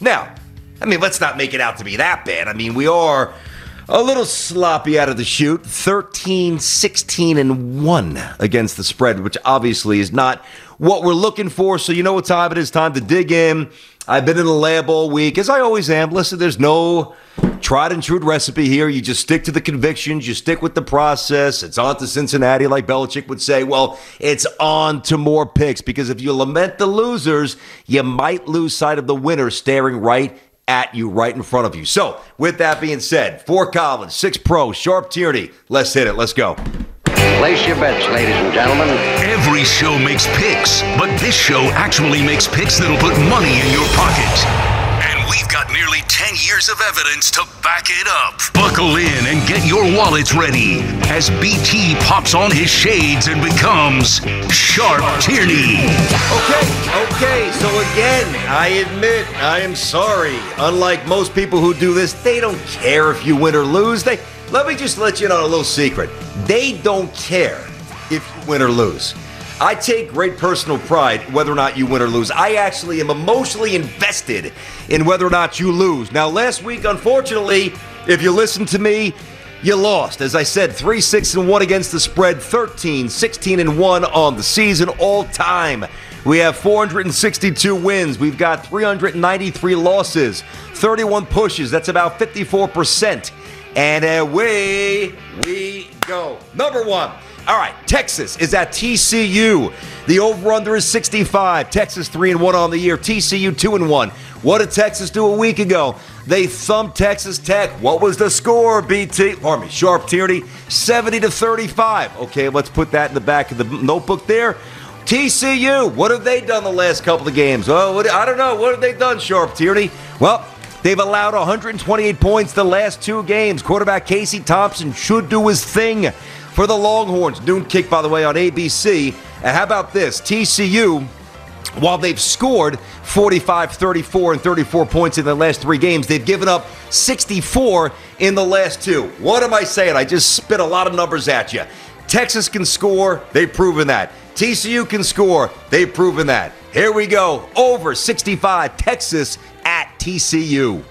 Now, let's not make it out to be that bad. We are a little sloppy out of the chute. 13, 16, and 1 against the spread, which obviously is not what we're looking for. So you know what time it is. Time to dig in. I've been in the lab all week, as I always am. Listen, there's no tried and true recipe here. You just stick to the convictions. You stick with the process. It's on to Cincinnati, like Belichick would say. Well, it's on to more picks, because if you lament the losers, you might lose sight of the winner staring right at you, right in front of you. So, with that being said, 4 college, 6 pro, Sharp Tierney. Let's hit it. Let's go. Place your bets, ladies and gentlemen. Every show makes picks, but this show actually makes picks that'll put money in your pocket. And we've got nearly 10 years of evidence to back it up. Buckle in and get your wallets ready as BT pops on his shades and becomes Sharp Tierney. Okay, so again, I admit, I am sorry. Unlike most people who do this, they don't care if you win or lose. Let me just let you know a little secret. They don't care if you win or lose. I take great personal pride whether or not you win or lose. I actually am emotionally invested in whether or not you lose. Now, last week, unfortunately, if you listen to me, you lost. As I said, 3, 6, and 1 against the spread, 13, 16, and 1 on the season all time. We have 462 wins. We've got 393 losses, 31 pushes. That's about 54%. And away we go. Number 1. All right, Texas is at TCU. The over-under is 65. Texas 3-1 on the year. TCU 2-1. What did Texas do a week ago? They thumped Texas Tech. What was the score, BT? Pardon me, Sharp Tierney, 70-35. Okay, let's put that in the back of the notebook there. TCU, what have they done the last couple of games? Oh, I don't know. What have they done, Sharp Tierney? Well, they've allowed 128 points the last 2 games. Quarterback Casey Thompson should do his thing for the Longhorns. Noon kick, by the way, on ABC. And how about this? TCU, while they've scored 45, 34, and 34 points in the last 3 games, they've given up 64 in the last 2. What am I saying? I just spit a lot of numbers at you. Texas can score. They've proven that. TCU can score. They've proven that. Here we go. Over 65. Texas at TCU.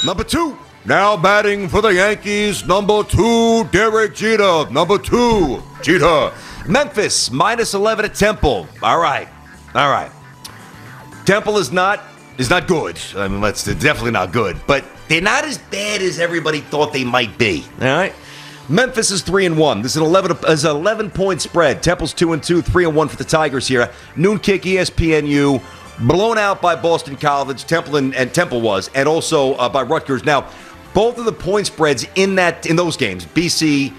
Number 2. Now batting for the Yankees, number 2, Derek Jeter. Number 2, Jeter. Memphis, -11 at Temple. All right. Temple is not good. They're definitely not good. But they're not as bad as everybody thought they might be. All right. Memphis is 3-1. This is an 11-point spread. Temple's 2-2, 3-1 for the Tigers here. Noon kick, ESPNU. Blown out by Boston College. Temple was, and also by Rutgers. Now, both of the point spreads in those games, BC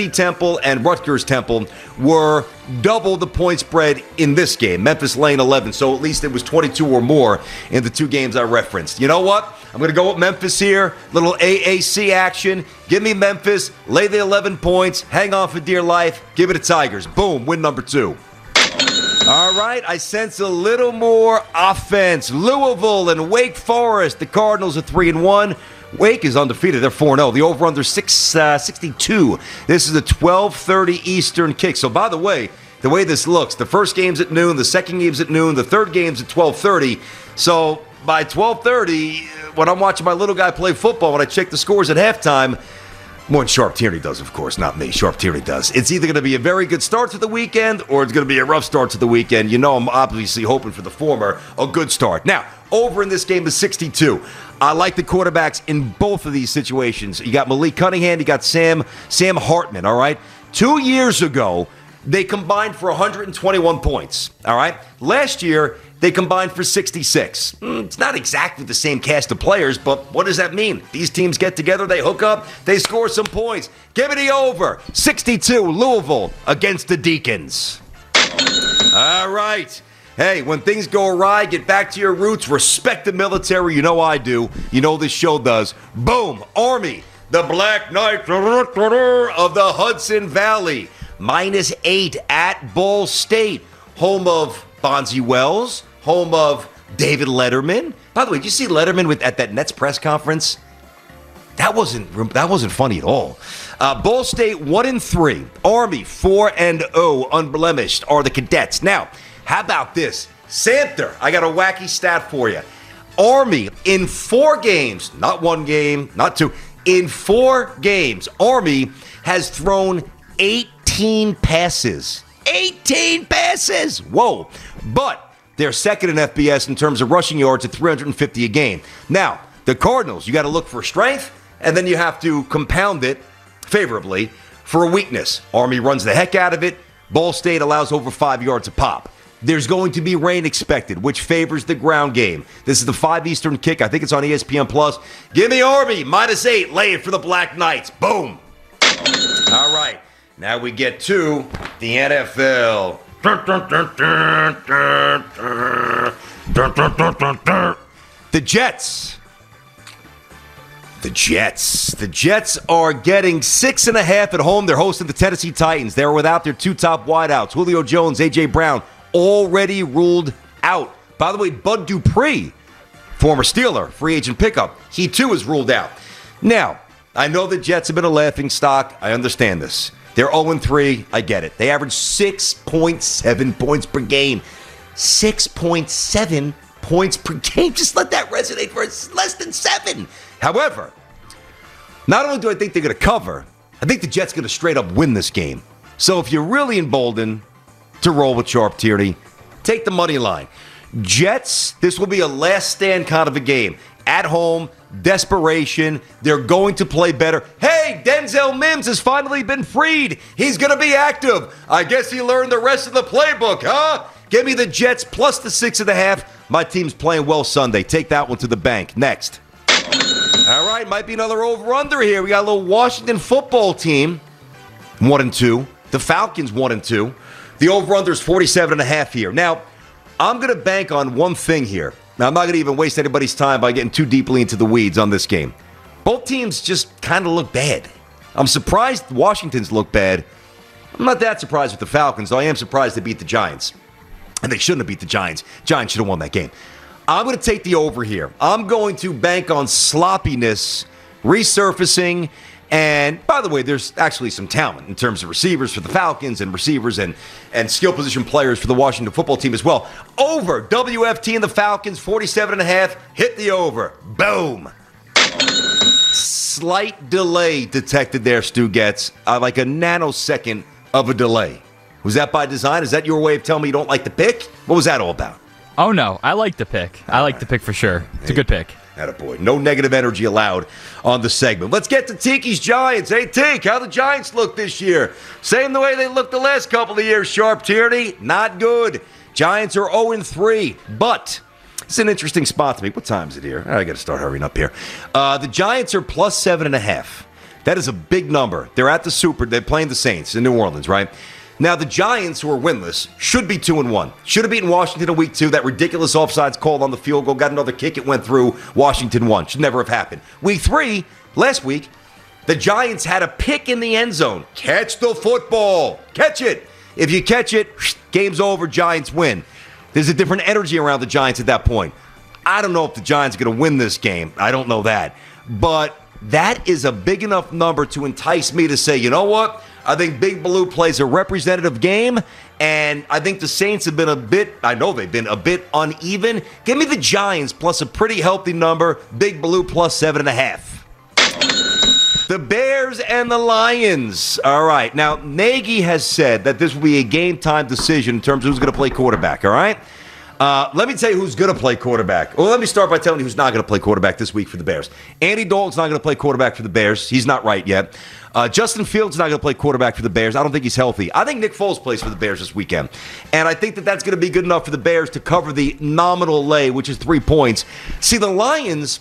Temple and Rutgers Temple, were double the point spread in this game. Memphis laying 11, so at least it was 22 or more in the 2 games I referenced. You know what? I'm going to go with Memphis here. Little AAC action. Give me Memphis. Lay the 11 points. Hang on for dear life. Give it to Tigers. Boom. Win number 2. All right, I sense a little more offense. Louisville and Wake Forest. The Cardinals are 3-1. Wake is undefeated. They're 4-0. The over-under 62. This is a 12:30 Eastern kick. So, by the way this looks, the first game's at noon, the second game's at noon, the third game's at 12:30. So, by 12:30, when I'm watching my little guy play football, when I check the scores at halftime, more than Sharp Tierney does, of course, not me. Sharp Tierney does. It's either going to be a very good start to the weekend or it's going to be a rough start to the weekend. You know I'm obviously hoping for the former, a good start. Now, over in this game is 62. I like the quarterbacks in both of these situations. You got Malik Cunningham, you got Sam Hartman, all right? 2 years ago, they combined for 121 points, all right? Last year, they combined for 66. It's not exactly the same cast of players, but what does that mean? These teams get together, they hook up, they score some points. Give me the over. 62, Louisville against the Deacons. All right. Hey, when things go awry, get back to your roots, respect the military. You know I do. You know this show does. Boom, Army, the Black Knight of the Hudson Valley. -8 at Ball State, home of Bonzi Wells, home of David Letterman. By the way, did you see Letterman at that Nets press conference? That wasn't funny at all. Ball State 1-3, Army 4-0, unblemished are the Cadets. Now, how about this? Samter, I got a wacky stat for you. Army, in 4 games, not 1 game, not 2, in 4 games, Army has thrown 18 passes. 18 passes! Whoa. But they're second in FBS in terms of rushing yards at 350 a game. Now, the Cardinals, you got to look for strength, and then you have to compound it favorably for a weakness. Army runs the heck out of it. Ball State allows over 5 yards a pop. There's going to be rain expected, which favors the ground game. This is the 5 Eastern kick. I think it's on ESPN+. Give me Army, -8, lay it for the Black Knights. Boom. All right, now we get to the NFL. The Jets. The Jets are getting 6.5 at home. They're hosting the Tennessee Titans. They're without their 2 top wideouts, Julio Jones, A.J. Brown, already ruled out. By the way, Bud Dupree, former Steeler, free agent pickup, he too is ruled out. Now, I know the Jets have been a laughing stock. I understand this. They're 0-3. I get it. They average 6.7 points per game. 6.7 points per game. Just let that resonate for less than 7. However, not only do I think they're going to cover, I think the Jets are going to straight up win this game. So if you're really emboldened to roll with Sharp Tierney, take the money line. Jets, this will be a last stand kind of a game. At home, desperation. They're going to play better. Hey, Denzel Mims has finally been freed. He's going to be active. I guess he learned the rest of the playbook, huh? Give me the Jets plus the 6.5. My team's playing well Sunday. Take that one to the bank. Next. All right, might be another over-under here. We got a little Washington football team, 1-2. The Falcons, 1-2. The over-under is 47.5 here. Now, I'm going to bank on one thing here. Now, I'm not going to even waste anybody's time by getting too deeply into the weeds on this game. Both teams just kind of look bad. I'm surprised Washington's look bad. I'm not that surprised with the Falcons, though I am surprised they beat the Giants. And they shouldn't have beat the Giants. Giants should have won that game. I'm going to take the over here. I'm going to bank on sloppiness, resurfacing, and by the way, there's actually some talent in terms of receivers for the Falcons and receivers and skill position players for the Washington football team as well. Over, WFT and the Falcons, 47.5. Hit the over. Boom. Slight delay detected there, Stu Getz. Like a nanosecond of a delay. Was that by design? Is that your way of telling me you don't like the pick? What was that all about? Oh, no. I like the pick. I like the pick for sure. It's a good pick. Attaboy. No negative energy allowed on the segment. Let's get to Tiki's Giants. Hey, Tiki, how the Giants look this year? Same the way they looked the last couple of years, Sharp Tierney. Not good. Giants are 0-3, but it's an interesting spot to me. What time is it here? I got to start hurrying up here. The Giants are plus 7.5. That is a big number. They're at the Super. They're playing the Saints in New Orleans, right? Now, the Giants, who are winless, should be 2-1. Should have beaten Washington in week 2. That ridiculous offsides call on the field goal. Got another kick. It went through. Washington won. Should never have happened. Week 3, last week, the Giants had a pick in the end zone. Catch the football. Catch it. If you catch it, game's over. Giants win. There's a different energy around the Giants at that point. I don't know if the Giants are going to win this game. I don't know that. But that is a big enough number to entice me to say, you know what? I think Big Blue plays a representative game, and I think the Saints have been they've been a bit uneven. Give me the Giants plus a pretty healthy number, Big Blue plus 7.5. The Bears and the Lions. All right, now Nagy has said that this will be a game-time decision in terms of who's going to play quarterback, all right? Let me tell you who's going to play quarterback. Well, let me start by telling you who's not going to play quarterback this week for the Bears. Andy Dalton's not going to play quarterback for the Bears. He's not right yet. Justin Fields is not going to play quarterback for the Bears. I don't think he's healthy. I think Nick Foles plays for the Bears this weekend. And I think that that's going to be good enough for the Bears to cover the nominal lay, which is 3 points. See, the Lions,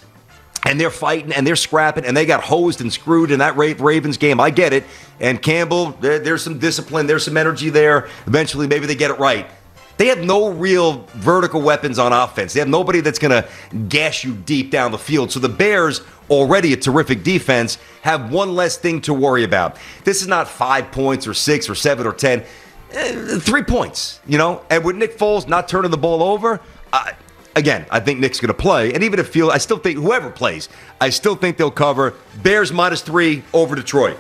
and they're fighting, and they're scrapping, and they got hosed and screwed in that Ravens game. I get it. And Campbell, there's some discipline. There's some energy there. Eventually, maybe they get it right. They have no real vertical weapons on offense. They have nobody that's going to gash you deep down the field. So the Bears, already a terrific defense, have one less thing to worry about. This is not 5 points or 6 or 7 or 10. 3 points, you know. And with Nick Foles not turning the ball over, again, I think Nick's going to play. And even if I still think whoever plays, I still think they'll cover. Bears -3 over Detroit.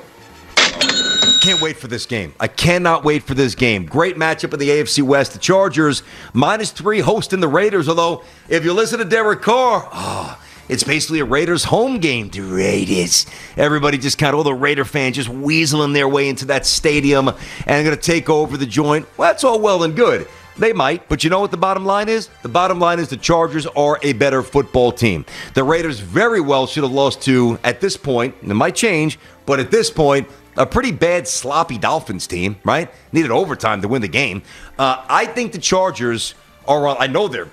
can't wait for this game. I cannot wait for this game. Great matchup in the AFC West. The Chargers, -3, hosting the Raiders. Although, if you listen to Derek Carr, it's basically a Raiders home game. The Raiders. Everybody just kind of, all the Raider fans just weaseling their way into that stadium and going to take over the joint. Well, that's all well and good. They might, but you know what the bottom line is? The bottom line is the Chargers are a better football team. The Raiders very well should have lost to, at this point, and it might change, but at this point, a pretty bad, sloppy Dolphins team, right? Needed overtime to win the game. I think the Chargers are. I know they're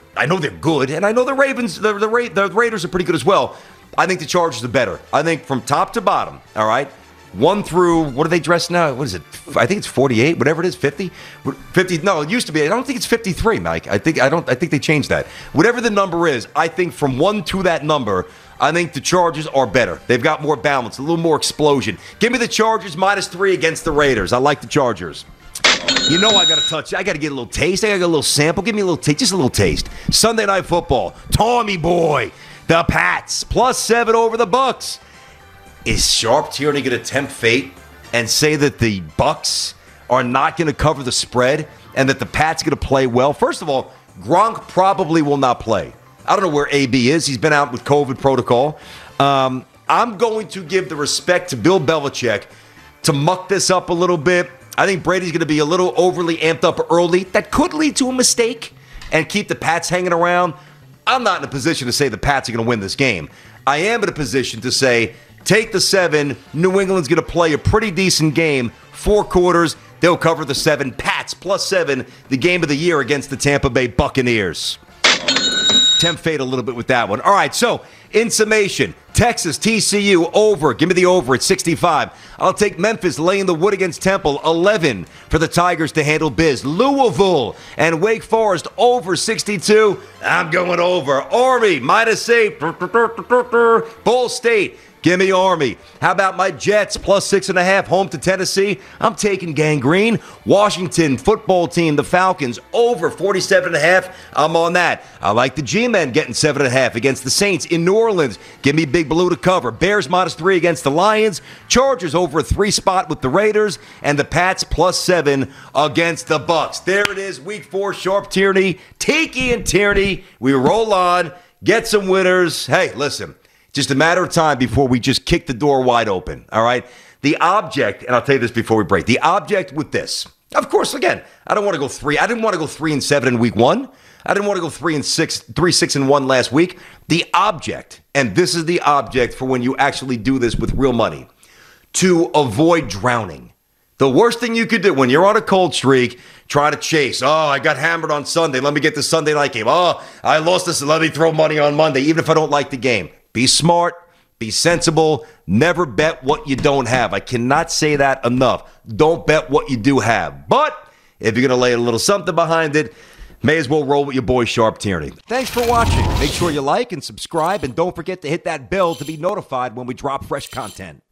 good, and I know the Ravens, the Raiders are pretty good as well. I think the Chargers are better. I think from top to bottom. All right, 1 through, what are they dressed now? What is it? I think it's 48, whatever it is, 50. 50. No, it used to be. I don't think it's 53, Mike. I think they changed that. Whatever the number is, I think from 1 to that number, I think the Chargers are better. They've got more balance, a little more explosion. Give me the Chargers -3 against the Raiders. I like the Chargers. You know I got to touch. I got to get a little taste. I got to get a little sample. Give me a little taste, just a little taste. Sunday Night Football. Tommy boy, the Pats +7 over the Bucks. Is Sharp Tierney going to tempt fate and say that the Bucks are not going to cover the spread and that the Pats are going to play well? First of all, Gronk probably will not play. I don't know where AB is. He's been out with COVID protocol. I'm going to give the respect to Bill Belichick to muck this up a little bit. I think Brady's going to be a little overly amped up early. That could lead to a mistake and keep the Pats hanging around. I'm not in a position to say the Pats are going to win this game. I am in a position to say, take the 7. New England's going to play a pretty decent game. 4 quarters, they'll cover the 7. Pats +7, the game of the year against the Tampa Bay Buccaneers. Tempt fate a little bit with that one. All right, so in summation, Texas, TCU, over. Give me the over at 65. I'll take Memphis laying the wood against Temple, 11 for the Tigers to handle biz. Louisville and Wake Forest over 62. I'm going over. Army, -8. Ball State. Give me Army. How about my Jets +6.5 home to Tennessee? I'm taking Gangrene. Washington football team, the Falcons, over 47.5. I'm on that. I like the G-Men getting 7.5 against the Saints in New Orleans. Give me Big Blue to cover. Bears -3 against the Lions. Chargers over a 3 spot with the Raiders. And the Pats +7 against the Bucks. There it is, Week 4, Sharp Tierney, Tiki and Tierney. We roll on, get some winners. Hey, listen. Just a matter of time before we just kick the door wide open, all right? The object, and I'll tell you this before we break, the object with this, of course, again, I don't want to go 3. I didn't want to go 3-7 in week 1. I didn't want to go 3-6-1 last week. The object, and this is the object for when you actually do this with real money, to avoid drowning. The worst thing you could do when you're on a cold streak, try to chase. Oh, I got hammered on Sunday. Let me get the Sunday night game. Oh, I lost this. Let me throw money on Monday, even if I don't like the game. Be smart, be sensible, never bet what you don't have. I cannot say that enough. Don't bet what you do have. But if you're going to lay a little something behind it, may as well roll with your boy Sharp Tierney. Thanks for watching. Make sure you like and subscribe, and don't forget to hit that bell to be notified when we drop fresh content.